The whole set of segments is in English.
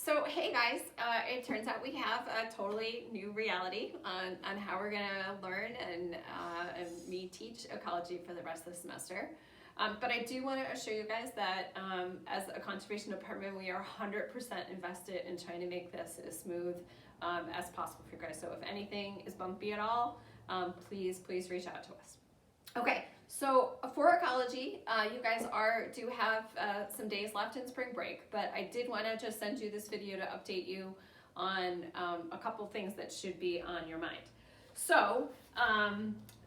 So hey guys, it turns out we have a totally new reality on how we're gonna learn and me teach ecology for the rest of the semester. But I do want to assure you guys that as a conservation department, we are 100% invested in trying to make this as smooth as possible for you guys. So if anything is bumpy at all, please reach out to us. Okay, so for ecology, you guys do have some days left in spring break, but I did want to just send you this video to update you on a couple things that should be on your mind. So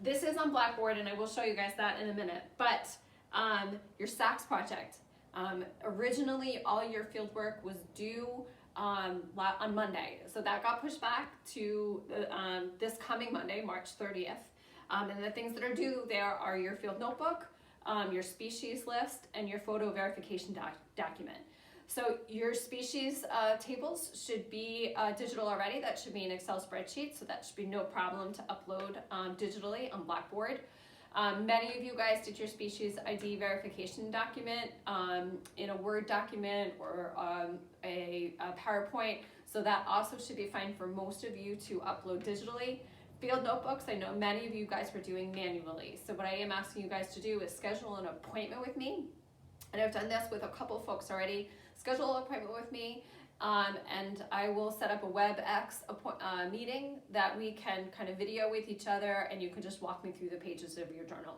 this is on Blackboard, and I will show you guys that in a minute, but your SACS project, originally all your field work was due on Monday, so that got pushed back to this coming Monday, March 30th. And the things that are due there are your field notebook, your species list, and your photo verification document. So your species tables should be digital already. That should be an Excel spreadsheet, so that should be no problem to upload digitally on Blackboard. Many of you guys did your species ID verification document in a Word document or a PowerPoint, so that also should be fine for most of you to upload digitally. Field notebooks, I know many of you guys were doing manually. So what I am asking you guys to do is schedule an appointment with me. And I've done this with a couple folks already. Schedule an appointment with me, and I will set up a WebEx meeting that we can kind of video with each other, and you can just walk me through the pages of your journal.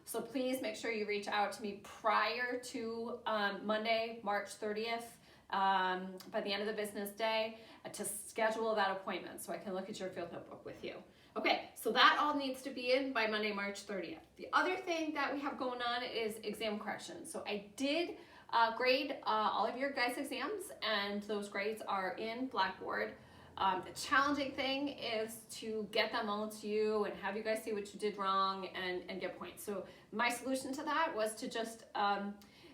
So please make sure you reach out to me prior to Monday, March 30th, by the end of the business day, to schedule that appointment so I can look at your field notebook with you. Okay, so that all needs to be in by Monday, March 30th. The other thing that we have going on is exam corrections. So I did grade all of your guys' exams, and those grades are in Blackboard. The challenging thing is to get them all to you and have you guys see what you did wrong and get points. So my solution to that was to just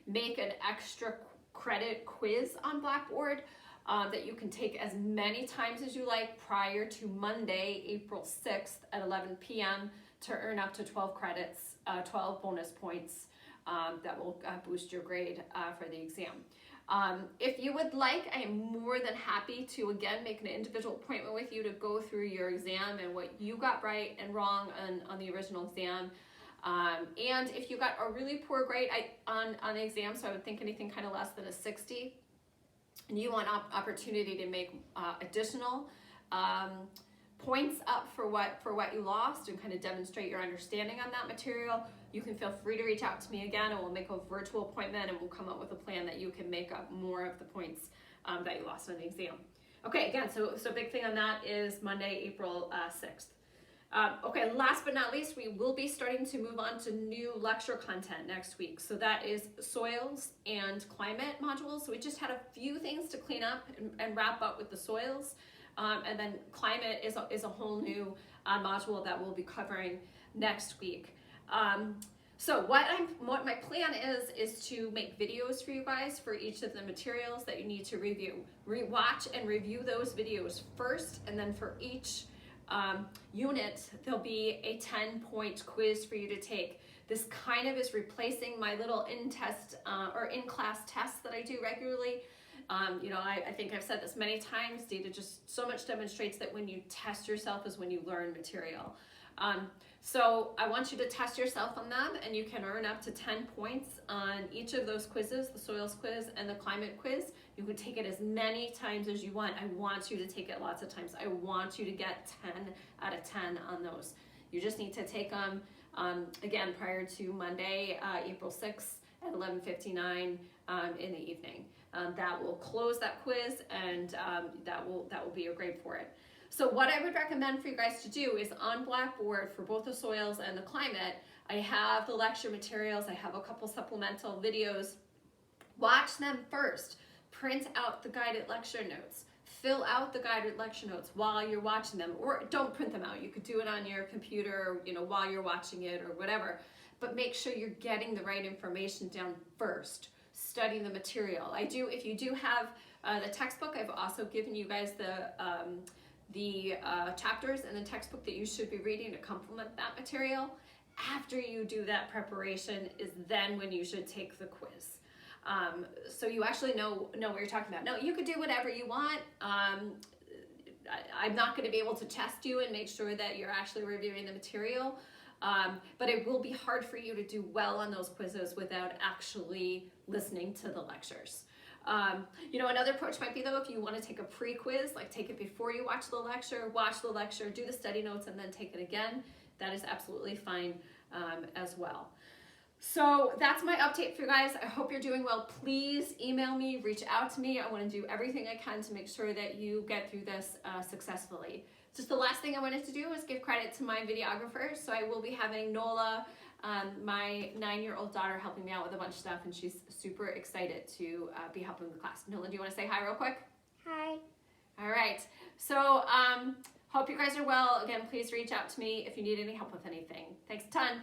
make an extra credit quiz on Blackboard that you can take as many times as you like prior to Monday, April 6th at 11 p.m. to earn up to 12 credits, 12 bonus points that will boost your grade for the exam. If you would like, I am more than happy to again make an individual appointment with you to go through your exam and what you got right and wrong on the original exam. And if you got a really poor grade on the exam, so I would think anything kind of less than a 60, and you want opportunity to make additional points up for what you lost and kind of demonstrate your understanding on that material, you can feel free to reach out to me again, and we'll make a virtual appointment, and we'll come up with a plan that you can make up more of the points that you lost on the exam. Okay, again, so big thing on that is Monday, April 6th. Okay, last but not least, we will be starting to move on to new lecture content next week. So that is soils and climate modules. So we just had a few things to clean up and wrap up with the soils. And then climate is a whole new module that we'll be covering next week. So what my plan is to make videos for you guys for each of the materials that you need to review. Watch and review those videos first, and then for each unit, there'll be a 10-point quiz for you to take. This kind of is replacing my little in-class tests that I do regularly. I think I've said this many times, data just so much demonstrates that when you test yourself is when you learn material. So I want you to test yourself on them, and you can earn up to 10 points on each of those quizzes, the soils quiz and the climate quiz. You can take it as many times as you want. I want you to take it lots of times. I want you to get 10 out of 10 on those. You just need to take them, again, prior to Monday, April 6th at 11:59 in the evening. That will close that quiz, and that will be your grade for it. So what I would recommend for you guys to do is on Blackboard for both the soils and the climate, I have the lecture materials, I have a couple supplemental videos. Watch them first. Print out the guided lecture notes. Fill out the guided lecture notes while you're watching them, or don't print them out. You could do it on your computer, while you're watching it or whatever, but make sure you're getting the right information down first. Study the material. If you do have the textbook, I've also given you guys the chapters in the textbook that you should be reading to complement that material. After you do that preparation is then when you should take the quiz. So you actually know what you're talking about. No, you could do whatever you want. I'm not going to be able to test you and make sure that you're actually reviewing the material, but it will be hard for you to do well on those quizzes without actually listening to the lectures. Another approach might be, though, if you want to take a pre-quiz, like take it before you watch the lecture, do the study notes, and then take it again. That is absolutely fine as well. So that's my update for you guys. I hope you're doing well. Please email me, reach out to me. I want to do everything I can to make sure that you get through this successfully. Just the last thing I wanted to do is give credit to my videographers. So I will be having Nola, my 9-year-old daughter, helping me out with a bunch of stuff, and she's super excited to be helping the class. Nola, do you want to say hi real quick? Hi. All right. So hope you guys are well. Again, please reach out to me if you need any help with anything. Thanks a ton.